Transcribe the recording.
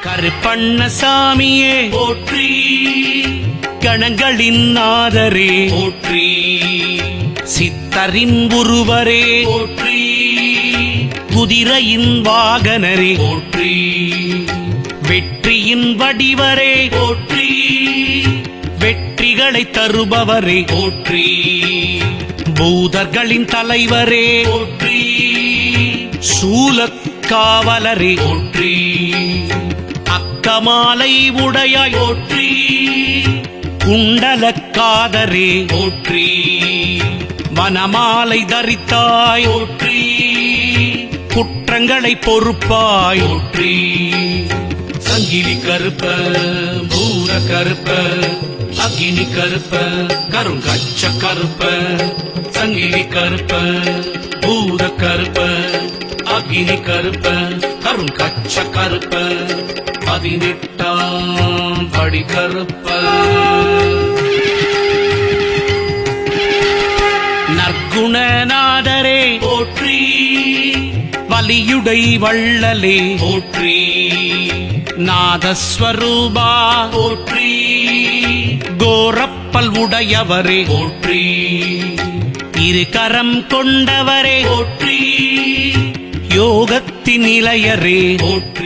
கருப்பண்ணசாமியே போற்றி, கணங்களின் நாதரே போற்றி, சித்தரின் உருவரே போற்றி, குதிரையின் வாகனரே போற்றி, வெற்றியின் வடிவரே போற்றி, வெற்றிகளை தருபவரே போற்றி, பூதர்களின் தலைவரே போற்றி, சூலக்காவலரே போற்றி, அக்கமாலை உடையாய் போற்றி, குண்டலக்காதரே போற்றி, வனமாலை தரித்தாய் போற்றி, குற்றங்களை பொறுப்பாய் போற்றி, சங்கிலி கருப்ப, பூர கருப்ப, அக்கினி கருப்ப, கருங்கச்ச கருப்ப, சங்கிலி கருப்ப, பூர கருப்ப, அக்கினி கருப்ப, கருங்கச்ச கருப்ப, 18ஆம் படி கருப்ப, நற்குணநாதரே போற்றி, வலியுடை வள்ளலே போற்றி, நாதஸ்வரூபா போற்றி, கோரப்பல் உடையவரே போற்றி, இரு கரம் கொண்டவரே போற்றி, யோகத்தின் நிலையரே போற்றி,